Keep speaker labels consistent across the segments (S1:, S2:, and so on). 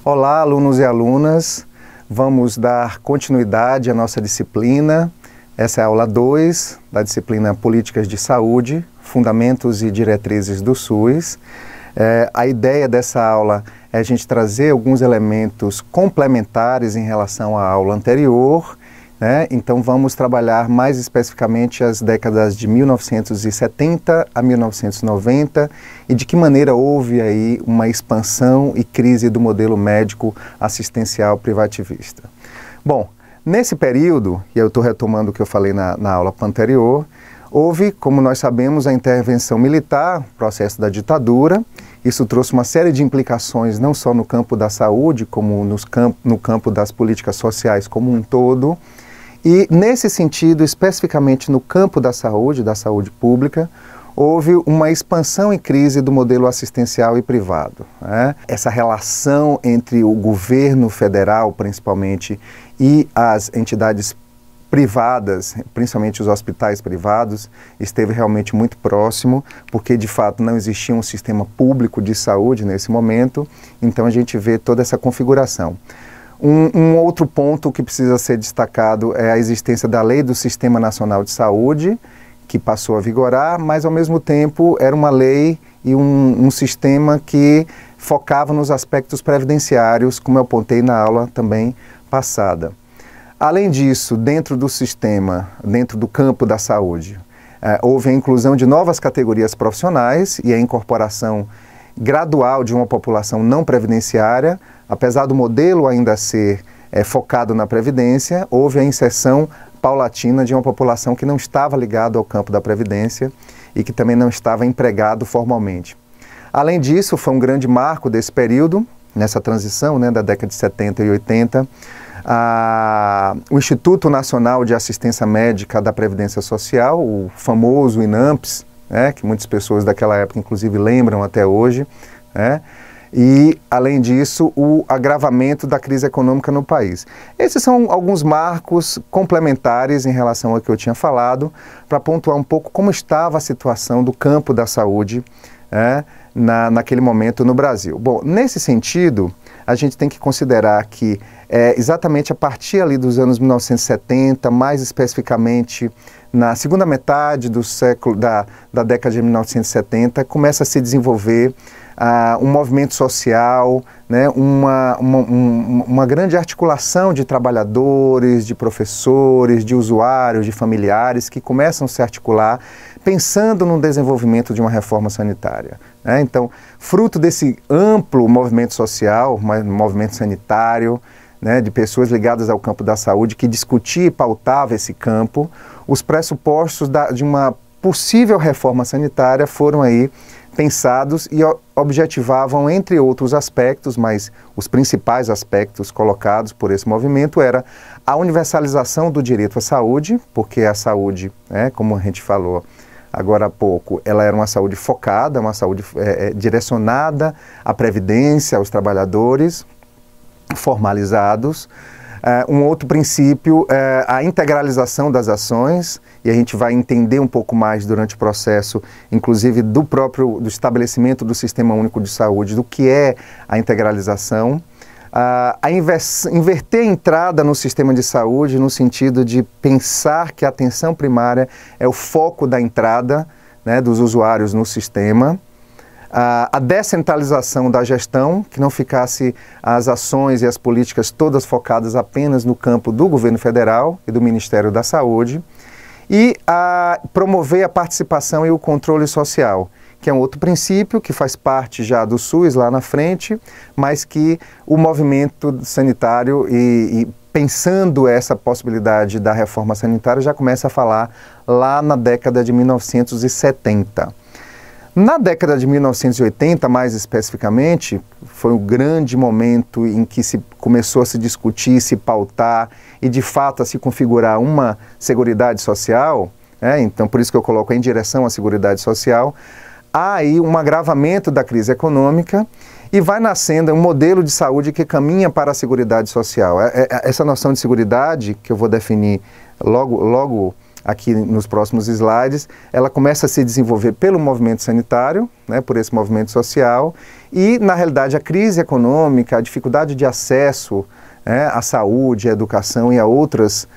S1: Olá, alunos e alunas. Vamos dar continuidade à nossa disciplina. Essa é a aula 2 da disciplina Políticas de Saúde, Fundamentos e Diretrizes do SUS. A ideia dessa aula é a gente trazer alguns elementos complementares em relação à aula anterior, né? Então vamos trabalhar mais especificamente as décadas de 1970 a 1990 e de que maneira houve aí uma expansão e crise do modelo médico assistencial privativista. Bom, nesse período, e eu estou retomando o que eu falei na aula anterior, houve, como nós sabemos, a intervenção militar, processo da ditadura. Isso trouxe uma série de implicações não só no campo da saúde, como no campo das políticas sociais como um todo. E, nesse sentido, especificamente no campo da saúde pública, houve uma expansão e crise do modelo assistencial e privado, né? Essa relação entre o governo federal, principalmente, e as entidades privadas, principalmente os hospitais privados, esteve realmente muito próximo, porque de fato não existia um sistema público de saúde nesse momento, então a gente vê toda essa configuração. Um outro ponto que precisa ser destacado é a existência da Lei do Sistema Nacional de Saúde, que passou a vigorar, mas ao mesmo tempo era uma lei e um sistema que focava nos aspectos previdenciários, como eu apontei na aula também passada. Além disso, dentro do sistema, dentro do campo da saúde, houve a inclusão de novas categorias profissionais e a incorporação gradual de uma população não previdenciária. Apesar do modelo ainda ser focado na previdência, houve a inserção paulatina de uma população que não estava ligada ao campo da previdência e que também não estava empregado formalmente. Além disso, foi um grande marco desse período, nessa transição, né, da década de 70 e 80, o Instituto Nacional de Assistência Médica da Previdência Social, o famoso INAMPS, né, que muitas pessoas daquela época inclusive lembram até hoje, né? E, além disso, o agravamento da crise econômica no país. Esses são alguns marcos complementares em relação ao que eu tinha falado, para pontuar um pouco como estava a situação do campo da saúde naquele momento no Brasil. Bom, nesse sentido, a gente tem que considerar que exatamente a partir ali dos anos 1970, mais especificamente na segunda metade do século, da década de 1970, começa a se desenvolver um movimento social, né, uma grande articulação de trabalhadores, de professores, de usuários, de familiares que começam a se articular pensando no desenvolvimento de uma reforma sanitária, né? Então, fruto desse amplo movimento social, movimento sanitário, né, de pessoas ligadas ao campo da saúde que discutia e pautava esse campo, os pressupostos de uma possível reforma sanitária foram aí pensados e objetivavam, entre outros aspectos, mas os principais aspectos colocados por esse movimento era a universalização do direito à saúde, porque a saúde, como a gente falou agora há pouco, ela era uma saúde focada, uma saúde direcionada à previdência, aos trabalhadores formalizados. Um outro princípio é a integralização das ações, e a gente vai entender um pouco mais durante o processo, inclusive do estabelecimento do Sistema Único de Saúde, do que é a integralização. Inverter a entrada no sistema de saúde no sentido de pensar que a atenção primária é o foco da entrada, né, dos usuários no sistema. A descentralização da gestão, que não ficasse as ações e as políticas todas focadas apenas no campo do governo federal e do Ministério da Saúde, e promover a participação e o controle social, que é um outro princípio que faz parte já do SUS lá na frente, mas que o movimento sanitário e pensando essa possibilidade da reforma sanitária já começa a falar lá na década de 1970. Na década de 1980, mais especificamente, foi um grande momento em que se começou a se discutir, se pautar e, de fato, a se configurar uma Seguridade Social, então por isso que eu coloco em direção à Seguridade Social. Há aí um agravamento da crise econômica e vai nascendo um modelo de saúde que caminha para a Seguridade Social. Essa noção de seguridade, que eu vou definir logo aqui nos próximos slides, ela começa a se desenvolver pelo movimento sanitário, né, por esse movimento social, e, na realidade, a crise econômica, a dificuldade de acesso à saúde, à educação e a outras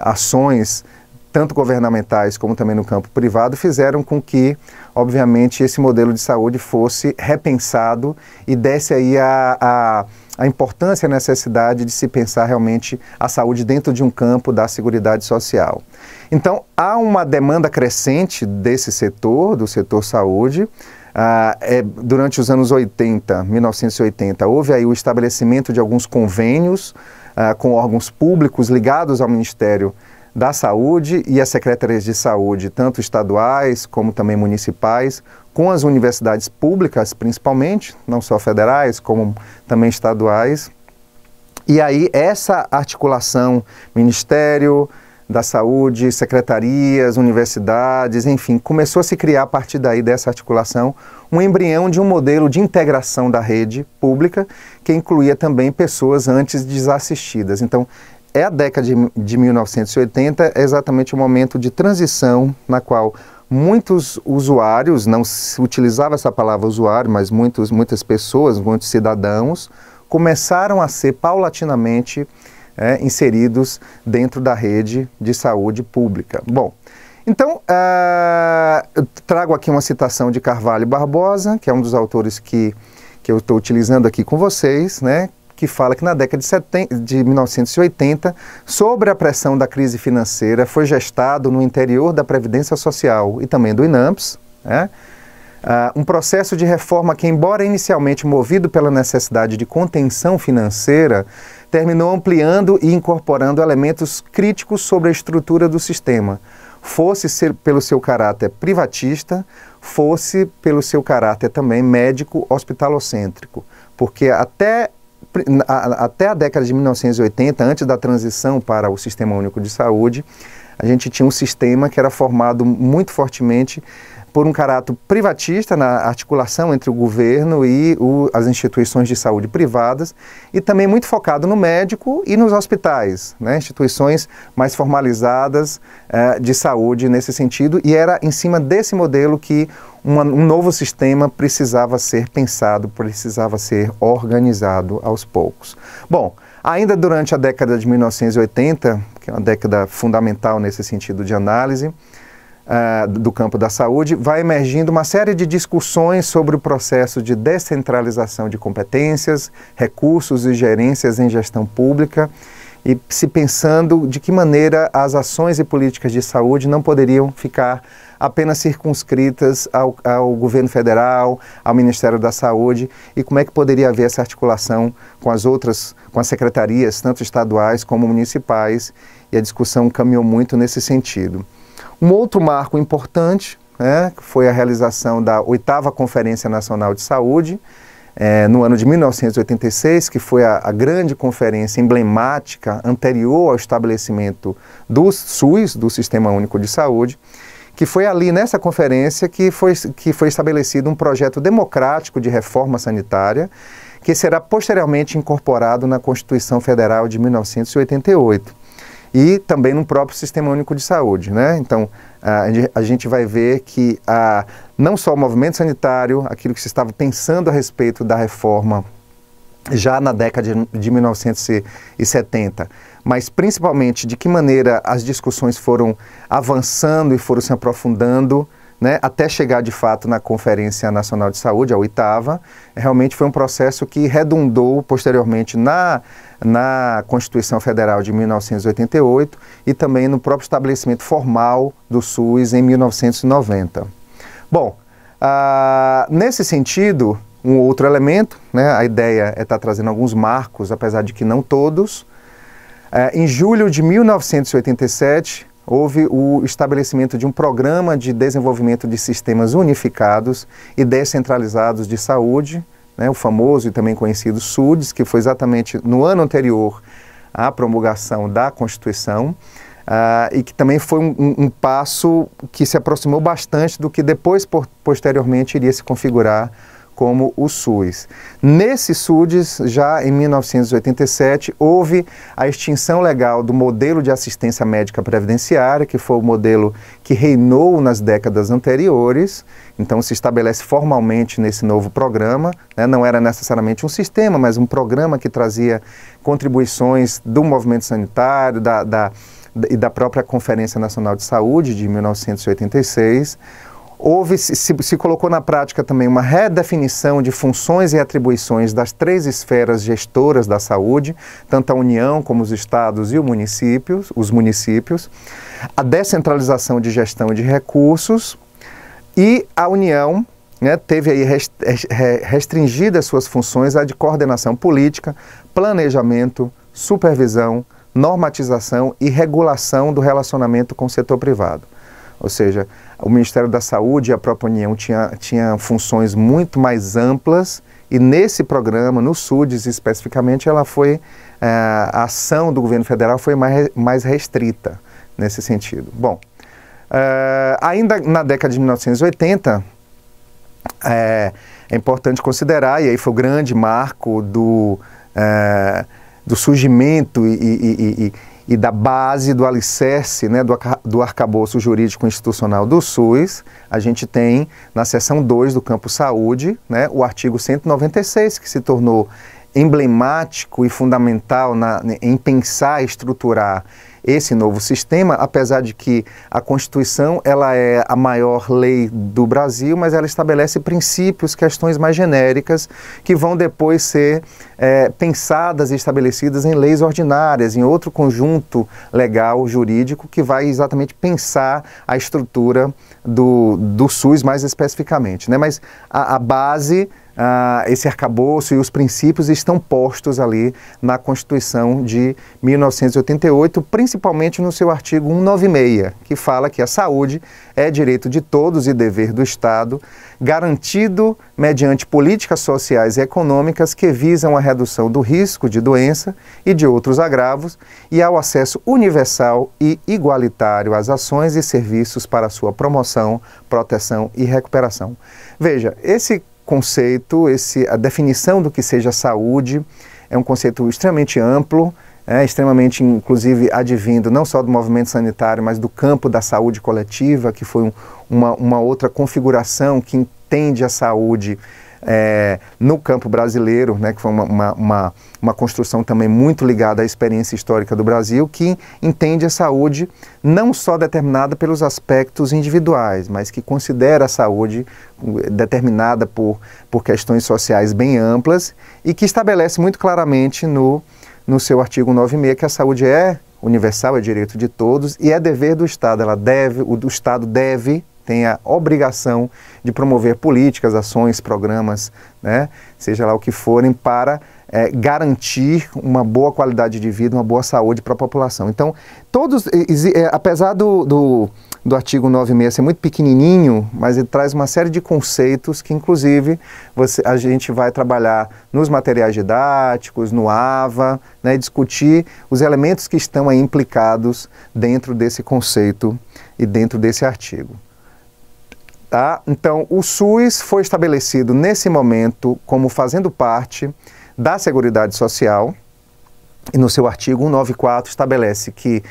S1: ações, tanto governamentais como também no campo privado, fizeram com que, obviamente, esse modelo de saúde fosse repensado e desse aí a importância e a necessidade de se pensar realmente a saúde dentro de um campo da Seguridade Social. Então, há uma demanda crescente desse setor, do setor saúde. Durante os anos 80, 1980, houve aí o estabelecimento de alguns convênios com órgãos públicos ligados ao Ministério da Saúde e as secretarias de saúde, tanto estaduais como também municipais, com as universidades públicas principalmente, não só federais, como também estaduais. E aí essa articulação, Ministério da Saúde, secretarias, universidades, enfim, começou a se criar a partir daí dessa articulação um embrião de um modelo de integração da rede pública que incluía também pessoas antes desassistidas. Então, a década de 1980 é exatamente o momento de transição na qual muitos usuários, não se utilizava essa palavra usuário, mas muitas pessoas, muitos cidadãos, começaram a ser paulatinamente inseridos dentro da rede de saúde pública. Bom, então, eu trago aqui uma citação de Carvalho Barbosa, que é um dos autores que eu estou utilizando aqui com vocês, né, que fala que na década de 1980, sobre a pressão da crise financeira, foi gestado no interior da Previdência Social e também do INAMPS, um processo de reforma que, embora inicialmente movido pela necessidade de contenção financeira, terminou ampliando e incorporando elementos críticos sobre a estrutura do sistema, fosse pelo seu caráter privatista, fosse pelo seu caráter também médico hospitalocêntrico, porque até a década de 1980, antes da transição para o Sistema Único de Saúde, a gente tinha um sistema que era formado muito fortemente por um caráter privatista na articulação entre o governo e as instituições de saúde privadas e também muito focado no médico e nos hospitais, né, instituições mais formalizadas de saúde nesse sentido, e era em cima desse modelo que um novo sistema precisava ser pensado, precisava ser organizado aos poucos. Bom, ainda durante a década de 1980, que é uma década fundamental nesse sentido de análise, do campo da saúde, vai emergindo uma série de discussões sobre o processo de descentralização de competências, recursos e gerências em gestão pública, e se pensando de que maneira as ações e políticas de saúde não poderiam ficar apenas circunscritas ao governo federal, ao Ministério da Saúde, e como é que poderia haver essa articulação com as secretarias, tanto estaduais como municipais, e a discussão caminhou muito nesse sentido. Um outro marco importante foi a realização da 8ª Conferência Nacional de Saúde, no ano de 1986, que foi a grande conferência emblemática anterior ao estabelecimento do SUS, do Sistema Único de Saúde, que foi ali nessa conferência que foi estabelecido um projeto democrático de reforma sanitária, que será posteriormente incorporado na Constituição Federal de 1988. E também no próprio Sistema Único de Saúde, né? Então, a gente vai ver que não só o movimento sanitário, aquilo que se estava pensando a respeito da reforma já na década de 1970, mas principalmente de que maneira as discussões foram avançando e foram se aprofundando, né, até chegar de fato na Conferência Nacional de Saúde, a 8ª, realmente foi um processo que redundou posteriormente na Constituição Federal de 1988 e também no próprio estabelecimento formal do SUS em 1990. Bom, nesse sentido, um outro elemento, né, a ideia é estar trazendo alguns marcos, apesar de que não todos. Em julho de 1987, houve o estabelecimento de um programa de desenvolvimento de sistemas unificados e descentralizados de saúde, né, o famoso e também conhecido SUDES, que foi exatamente no ano anterior à promulgação da Constituição, e que também foi um passo que se aproximou bastante do que depois, posteriormente, iria se configurar como o SUS. Nesse SUDES, já em 1987, houve a extinção legal do modelo de assistência médica previdenciária, que foi o modelo que reinou nas décadas anteriores. Então se estabelece formalmente nesse novo programa, né? Não era necessariamente um sistema, mas um programa que trazia contribuições do movimento sanitário, e da própria Conferência Nacional de Saúde de 1986. Se colocou na prática também uma redefinição de funções e atribuições das 3 esferas gestoras da saúde, tanto a União como os estados e os municípios, a descentralização de gestão de recursos, e a União, né, teve aí restringidas suas funções à de coordenação política, planejamento, supervisão, normatização e regulação do relacionamento com o setor privado. Ou seja, o Ministério da Saúde e a própria União tinha funções muito mais amplas, e nesse programa, no SUDES especificamente, a ação do governo federal foi mais restrita nesse sentido. Bom, ainda na década de 1980, é importante considerar, e aí foi o grande marco do surgimento e da base, do alicerce, né, do arcabouço jurídico institucional do SUS. A gente tem, na seção 2 do campo saúde, né, o artigo 196, que se tornou emblemático e fundamental em pensar e estruturar esse novo sistema, apesar de que a Constituição ela é a maior lei do Brasil, mas ela estabelece princípios, questões mais genéricas, que vão depois ser pensadas e estabelecidas em leis ordinárias, em outro conjunto legal, jurídico, que vai exatamente pensar a estrutura do SUS mais especificamente, né? Mas a base, esse arcabouço e os princípios estão postos ali na Constituição de 1988, principalmente no seu artigo 196, que fala que a saúde é direito de todos e dever do Estado, garantido mediante políticas sociais e econômicas que visam a redução do risco de doença e de outros agravos e ao acesso universal e igualitário às ações e serviços para sua promoção, proteção e recuperação. Veja, esse conceito, a definição do que seja saúde é um conceito extremamente amplo, extremamente, inclusive, advindo não só do movimento sanitário, mas do campo da saúde coletiva, que foi uma outra configuração que entende a saúde no campo brasileiro, né, que foi uma construção também muito ligada à experiência histórica do Brasil, que entende a saúde não só determinada pelos aspectos individuais, mas que considera a saúde determinada por questões sociais bem amplas e que estabelece muito claramente no seu artigo 96 que a saúde é universal, é direito de todos e é dever do Estado. O Estado tem a obrigação de promover políticas, ações, programas, né, seja lá o que forem, para garantir uma boa qualidade de vida, uma boa saúde para a população. Então, apesar do artigo 96 ser muito pequenininho, mas ele traz uma série de conceitos que, inclusive, a gente vai trabalhar nos materiais didáticos, no AVA, né, discutir os elementos que estão aí implicados dentro desse conceito e dentro desse artigo. Tá? Então, o SUS foi estabelecido nesse momento como fazendo parte da Seguridade Social e no seu artigo 194 estabelece que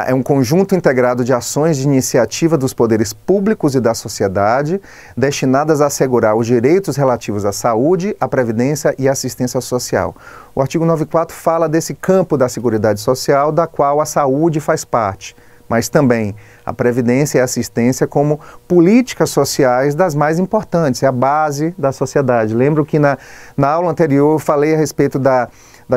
S1: é um conjunto integrado de ações de iniciativa dos poderes públicos e da sociedade destinadas a assegurar os direitos relativos à saúde, à previdência e à assistência social. O artigo 94 fala desse campo da Seguridade Social, da qual a saúde faz parte, mas também a previdência e a assistência como políticas sociais das mais importantes, é a base da sociedade. Lembro que na aula anterior eu falei a respeito da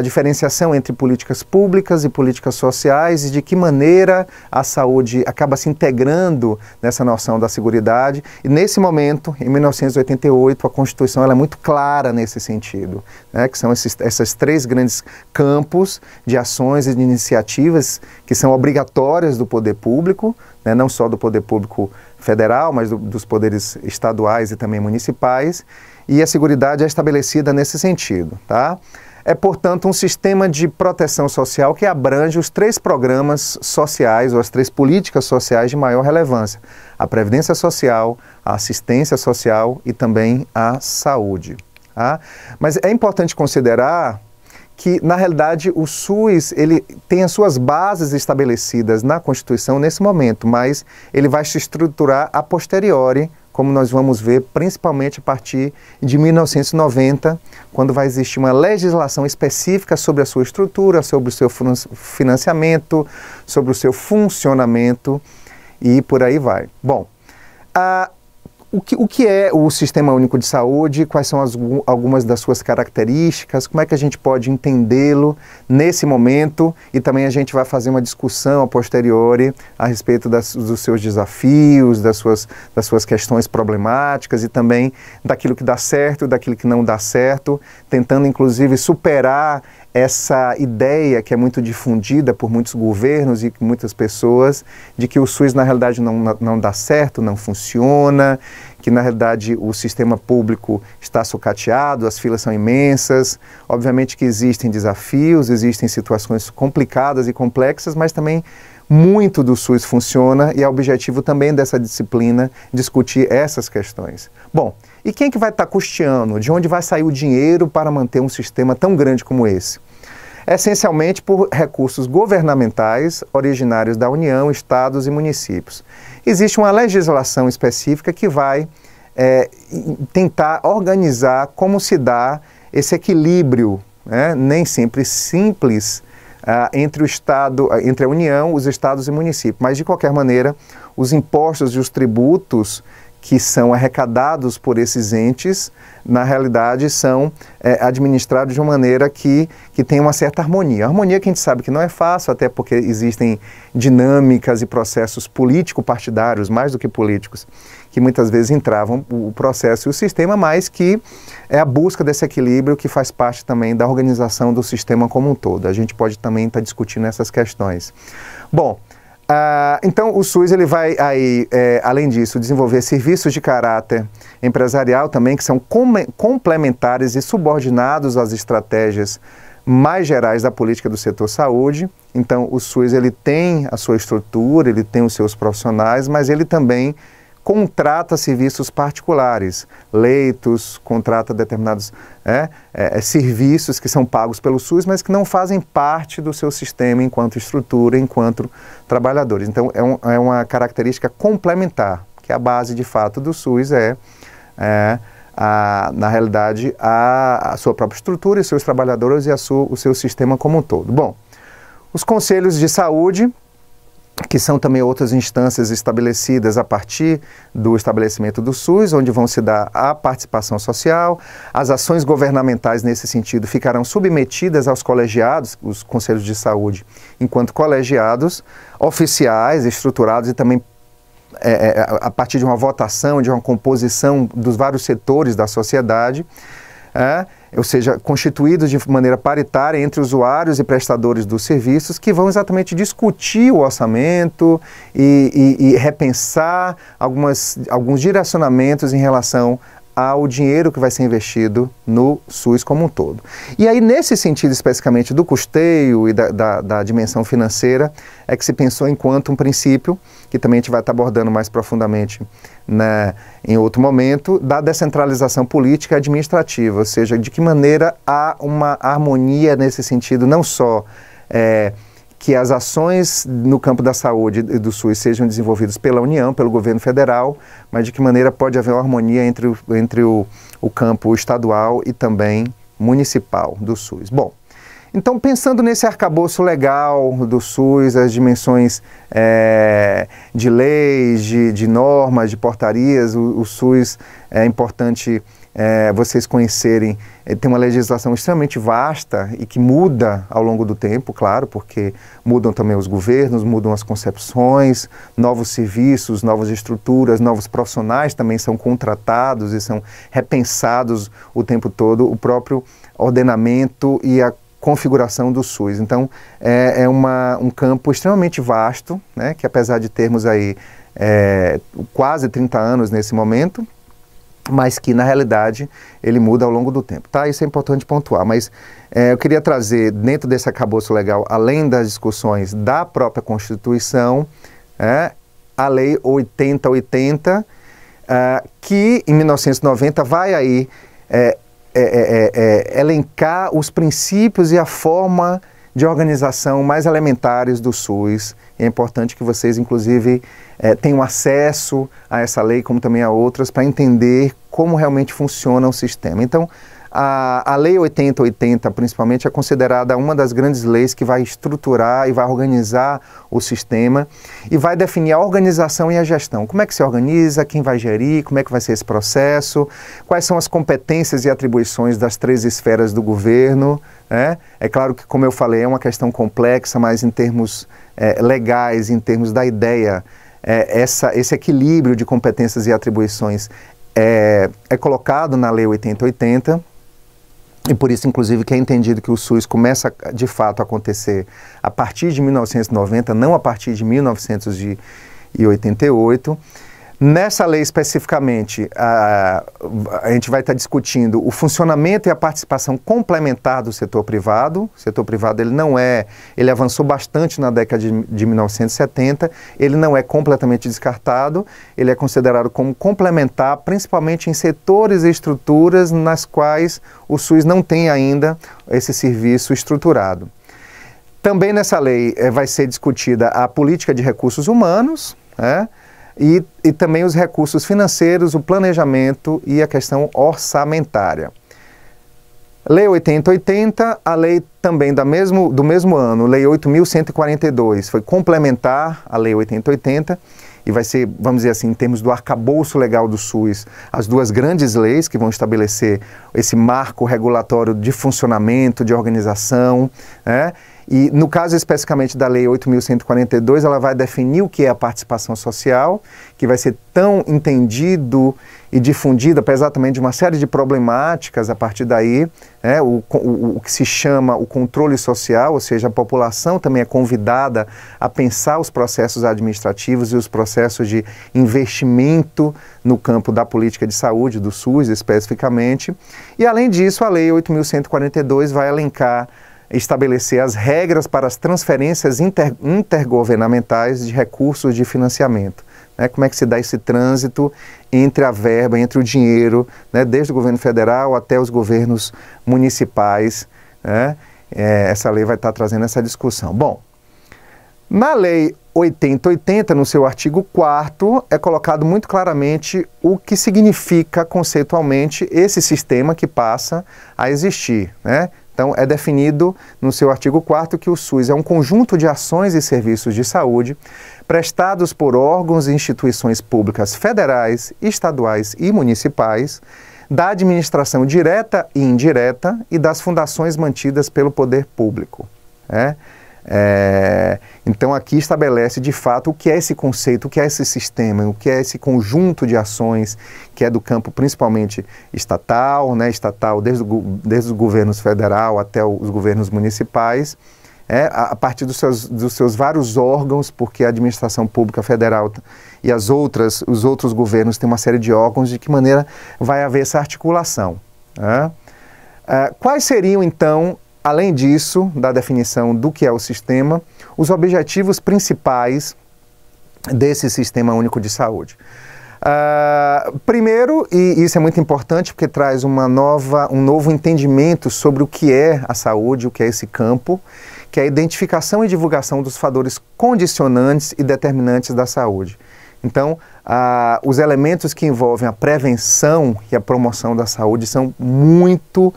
S1: diferenciação entre políticas públicas e políticas sociais e de que maneira a saúde acaba se integrando nessa noção da seguridade. E nesse momento, em 1988, a Constituição ela é muito clara nesse sentido, né, que são esses 3 grandes campos de ações e de iniciativas que são obrigatórias do poder público, né, não só do poder público federal, mas dos poderes estaduais e também municipais, e a seguridade é estabelecida nesse sentido, tá? é, portanto, um sistema de proteção social que abrange os 3 programas sociais, ou as 3 políticas sociais de maior relevância: a Previdência Social, a Assistência Social e também a Saúde. Tá? Mas é importante considerar que, na realidade, o SUS ele tem as suas bases estabelecidas na Constituição nesse momento, mas ele vai se estruturar a posteriori, como nós vamos ver, principalmente a partir de 1990, quando vai existir uma legislação específica sobre a sua estrutura, sobre o seu financiamento, sobre o seu funcionamento e por aí vai. Bom, o que é o Sistema Único de Saúde? Quais são algumas das suas características? Como é que a gente pode entendê-lo nesse momento? E também a gente vai fazer uma discussão a posteriori a respeito dos seus desafios, das suas questões problemáticas e também daquilo que dá certo e daquilo que não dá certo, tentando inclusive superar essa ideia que é muito difundida por muitos governos e muitas pessoas de que o SUS na realidade não dá certo, não funciona, que na realidade o sistema público está sucateado, as filas são imensas. Obviamente que existem desafios, existem situações complicadas e complexas, mas também muito do SUS funciona e é objetivo também dessa disciplina discutir essas questões. Bom, e quem que vai estar custeando? De onde vai sair o dinheiro para manter um sistema tão grande como esse? Essencialmente por recursos governamentais originários da União, estados e municípios. Existe uma legislação específica que vai tentar organizar como se dá esse equilíbrio, né, nem sempre simples, entre o Estado, entre a União, os estados e municípios. Mas, de qualquer maneira, os impostos e os tributos que são arrecadados por esses entes, na realidade, são administrados de uma maneira que tem uma certa harmonia. A harmonia que a gente sabe que não é fácil, até porque existem dinâmicas e processos político-partidários, mais do que políticos, que muitas vezes entravam o processo e o sistema, mas que é a busca desse equilíbrio que faz parte também da organização do sistema como um todo. A gente pode também estar discutindo essas questões. Bom, então o SUS ele vai aí, além disso, desenvolver serviços de caráter empresarial também, que são complementares e subordinados às estratégias mais gerais da política do setor saúde. Então o SUS ele tem a sua estrutura, ele tem os seus profissionais, mas ele também contrata serviços particulares, leitos, contrata determinados serviços que são pagos pelo SUS, mas que não fazem parte do seu sistema enquanto estrutura, enquanto trabalhadores. Então, é uma característica complementar, que a base, de fato, do SUS na realidade, a sua própria estrutura, e seus trabalhadores e o seu sistema como um todo. Bom, os conselhos de saúde, que são também outras instâncias estabelecidas a partir do estabelecimento do SUS, onde vão se dar a participação social. As ações governamentais nesse sentido ficarão submetidas aos colegiados, os conselhos de saúde, enquanto colegiados oficiais, estruturados e também a partir de uma votação, de uma composição dos vários setores da sociedade, ou seja, constituídos de maneira paritária entre usuários e prestadores dos serviços, que vão exatamente discutir o orçamento e repensar alguns direcionamentos em relação ao dinheiro que vai ser investido no SUS como um todo. E aí, nesse sentido especificamente do custeio e da dimensão financeira, é que se pensou enquanto um princípio, que também a gente vai estar abordando mais profundamente em outro momento, da descentralização política e administrativa, ou seja, de que maneira há uma harmonia nesse sentido, não só que as ações no campo da saúde e do SUS sejam desenvolvidas pela União, pelo governo federal, mas de que maneira pode haver uma harmonia entre o campo estadual e também municipal do SUS. Bom, então pensando nesse arcabouço legal do SUS, as dimensões de leis, de normas, de portarias, o SUS é importante vocês conhecerem, tem uma legislação extremamente vasta e que muda ao longo do tempo, claro, porque mudam também os governos, mudam as concepções, novos serviços, novas estruturas, novos profissionais também são contratados e são repensados o tempo todo, o próprio ordenamento e a configuração do SUS. Então, um campo extremamente vasto, que apesar de termos aí quase 30 anos nesse momento, mas que na realidade ele muda ao longo do tempo, tá? Isso é importante pontuar, mas eu queria trazer dentro desse arcabouço legal, além das discussões da própria Constituição, a Lei 8080, que em 1990 vai aí elencar os princípios e a forma de organização mais elementares do SUS. É importante que vocês, inclusive, tenham acesso a essa lei, como também a outras, para entender como realmente funciona o sistema. Então, a Lei 8080, principalmente, é considerada uma das grandes leis que vai estruturar e vai organizar o sistema e vai definir a organização e a gestão. Como é que se organiza, quem vai gerir, como é que vai ser esse processo, quais são as competências e atribuições das 3 esferas do governo. É claro que, como eu falei, é uma questão complexa, mas em termos legais, em termos da ideia, esse equilíbrio de competências e atribuições é colocado na Lei 8080, e por isso, inclusive, que é entendido que o SUS começa, de fato, a acontecer a partir de 1990, não a partir de 1988. Nessa lei, especificamente, a gente vai estar discutindo o funcionamento e a participação complementar do setor privado. O setor privado, ele avançou bastante na década de 1970, ele não é completamente descartado, ele é considerado como complementar, principalmente em setores e estruturas nas quais o SUS não tem ainda esse serviço estruturado. Também nessa lei vai ser discutida a política de recursos humanos, e também os recursos financeiros, o planejamento e a questão orçamentária. Lei 8080, a lei também do mesmo ano, Lei 8.142, foi complementar a Lei 8080 e vai ser, vamos dizer assim, em termos do arcabouço legal do SUS, as 2 grandes leis que vão estabelecer esse marco regulatório de funcionamento, de organização, E no caso especificamente da Lei 8.142, ela vai definir o que é a participação social, que vai ser tão entendido e difundido, apesar também de uma série de problemáticas a partir daí, o que se chama o controle social, ou seja, a população também é convidada a pensar os processos administrativos e os processos de investimento no campo da política de saúde, do SUS especificamente. E além disso, a Lei 8.142 vai estabelecer as regras para as transferências intergovernamentais de recursos de financiamento. Como é que se dá esse trânsito entre a verba, entre o dinheiro, desde o governo federal até os governos municipais. Essa lei vai estar trazendo essa discussão. Bom, na Lei 8080, no seu artigo 4º, é colocado muito claramente o que significa conceitualmente esse sistema que passa a existir, Então, é definido no seu artigo 4º que o SUS é um conjunto de ações e serviços de saúde prestados por órgãos e instituições públicas federais, estaduais e municipais, da administração direta e indireta e das fundações mantidas pelo poder público. Então, aqui estabelece, de fato, o que é esse conceito, o que é esse sistema, o que é esse conjunto de ações que é do campo principalmente estatal, desde os governos federal até os governos municipais, a partir dos seus vários órgãos, porque a administração pública federal e os outros governos têm uma série de órgãos, de que maneira vai haver essa articulação. Quais seriam, então, além disso, da definição do que é o sistema, os objetivos principais desse Sistema Único de Saúde? Primeiro, e isso é muito importante porque traz um novo entendimento sobre o que é a saúde, o que é esse campo, que é a identificação e divulgação dos fatores condicionantes e determinantes da saúde. Então, os elementos que envolvem a prevenção e a promoção da saúde são muito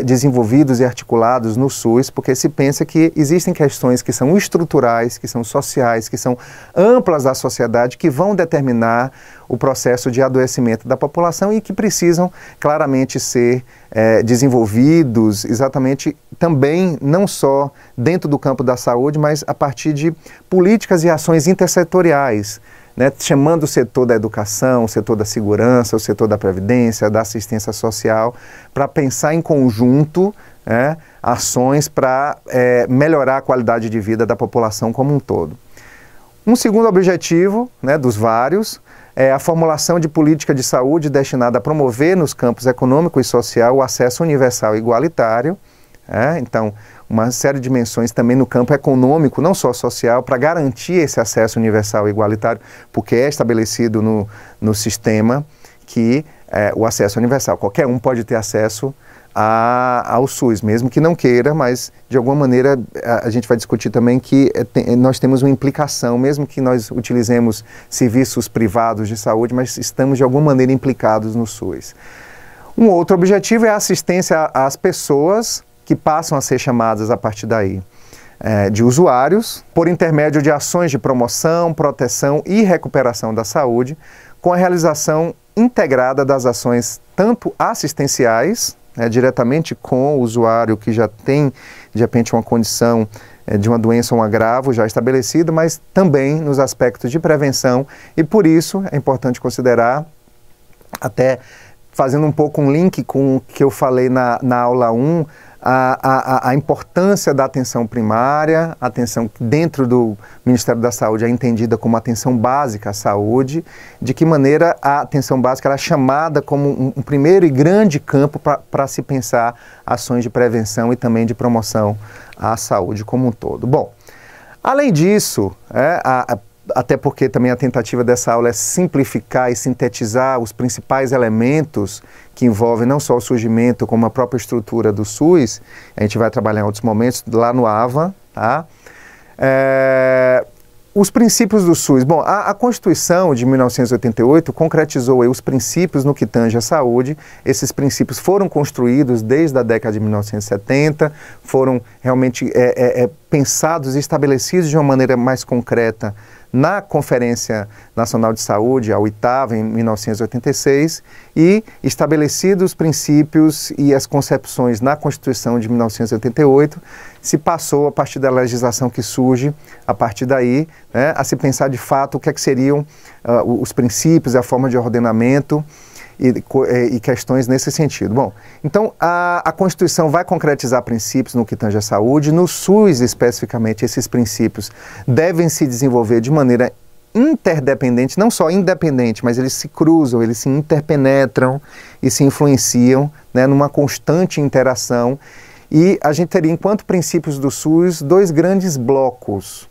S1: desenvolvidos e articulados no SUS, porque se pensa que existem questões que são estruturais, que são sociais, que são amplas da sociedade, que vão determinar o processo de adoecimento da população e que precisam claramente ser desenvolvidos exatamente também, não só dentro do campo da saúde, mas a partir de políticas e ações intersetoriais, chamando o setor da educação, o setor da segurança, o setor da previdência, da assistência social, para pensar em conjunto ações para melhorar a qualidade de vida da população como um todo. Um segundo objetivo, dos vários, a formulação de política de saúde destinada a promover nos campos econômico e social o acesso universal e igualitário. Então, uma série de dimensões também no campo econômico, não só social, para garantir esse acesso universal e igualitário, porque é estabelecido no sistema que o acesso universal, qualquer um pode ter acesso ao SUS, mesmo que não queira, mas de alguma maneira a gente vai discutir também que nós temos uma implicação, mesmo que nós utilizemos serviços privados de saúde, mas estamos de alguma maneira implicados no SUS. Um outro objetivo é a assistência às pessoas que passam a ser chamadas a partir daí de usuários, por intermédio de ações de promoção, proteção e recuperação da saúde, com a realização integrada das ações tanto assistenciais, diretamente com o usuário que já tem, de repente, uma condição de uma doença ou um agravo já estabelecido, mas também nos aspectos de prevenção, e por isso é importante considerar, até fazendo um pouco um link com o que eu falei na aula 1, a importância da atenção primária, a atenção que dentro do Ministério da Saúde é entendida como atenção básica à saúde, de que maneira a atenção básica ela é chamada como um primeiro e grande campo para se pensar ações de prevenção e também de promoção à saúde como um todo. Bom, além disso, até porque também a tentativa dessa aula é simplificar e sintetizar os principais elementos que envolvem não só o surgimento, como a própria estrutura do SUS, a gente vai trabalhar em outros momentos, lá no AVA, tá? Os princípios do SUS. Bom, a Constituição de 1988 concretizou aí os princípios no que tange à saúde. Esses princípios foram construídos desde a década de 1970, foram realmente pensados e estabelecidos de uma maneira mais concreta na Conferência Nacional de Saúde, a 8ª, em 1986, e estabelecidos os princípios e as concepções na Constituição de 1988, se passou, a partir da legislação que surge, a partir daí, a se pensar de fato o que é que seriam os princípios, a forma de ordenamento e questões nesse sentido. Bom, então a Constituição vai concretizar princípios no que tange à saúde. No SUS, especificamente, esses princípios devem se desenvolver de maneira interdependente, não só independente, mas eles se cruzam, eles se interpenetram e se influenciam, numa constante interação. E a gente teria, enquanto princípios do SUS, dois grandes blocos,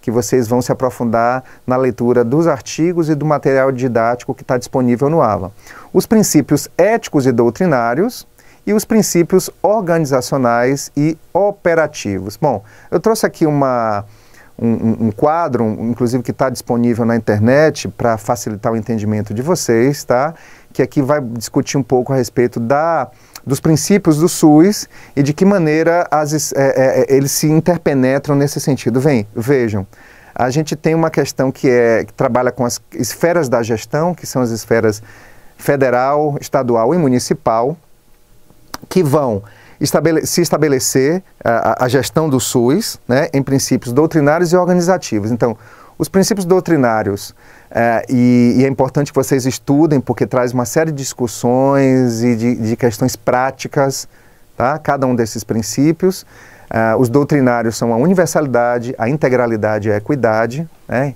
S1: que vocês vão se aprofundar na leitura dos artigos e do material didático que está disponível no AVA. Os princípios éticos e doutrinários e os princípios organizacionais e operativos. Bom, eu trouxe aqui um quadro, inclusive que está disponível na internet para facilitar o entendimento de vocês, tá? Que aqui vai discutir um pouco a respeito dos princípios do SUS e de que maneira eles se interpenetram nesse sentido. Vejam, a gente tem uma questão que trabalha com as esferas da gestão, que são as esferas federal, estadual e municipal, que vão se estabelecer a gestão do SUS, em princípios doutrinários e organizativos. Então, os princípios doutrinários, e é importante que vocês estudem, porque traz uma série de discussões e de questões práticas, tá? Cada um desses princípios. Os doutrinários são a universalidade, a integralidade e a equidade,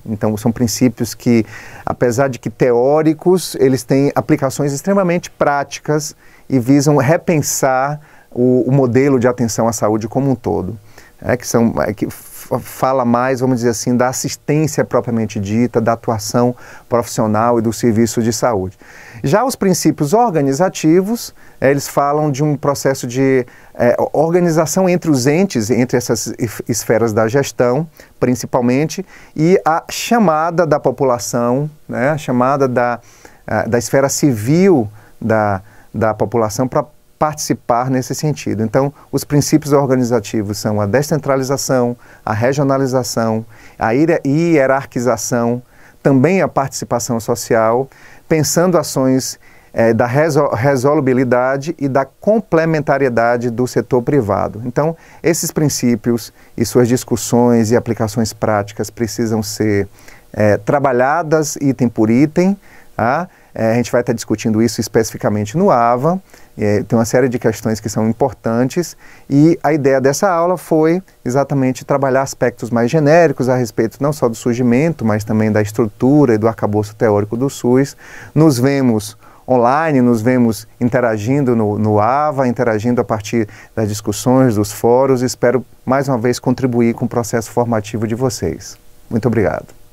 S1: Então, são princípios que, apesar de que teóricos, eles têm aplicações extremamente práticas e visam repensar o modelo de atenção à saúde como um todo, que fala mais, vamos dizer assim, da assistência propriamente dita, da atuação profissional e do serviço de saúde. Já os princípios organizativos, eles falam de um processo de organização entre os entes, entre essas esferas da gestão, principalmente, e a chamada da população, a chamada da esfera civil da população para participar nesse sentido. Então, os princípios organizativos são a descentralização, a regionalização, a hierarquização, também a participação social, pensando ações da resolubilidade e da complementariedade do setor privado. Então, esses princípios e suas discussões e aplicações práticas precisam ser trabalhadas item por item, A gente vai estar discutindo isso especificamente no AVA. Tem uma série de questões que são importantes e a ideia dessa aula foi exatamente trabalhar aspectos mais genéricos a respeito não só do surgimento, mas também da estrutura e do arcabouço teórico do SUS. Nos vemos online, nos vemos interagindo no AVA, interagindo a partir das discussões, dos fóruns. Espero mais uma vez contribuir com o processo formativo de vocês. Muito obrigado.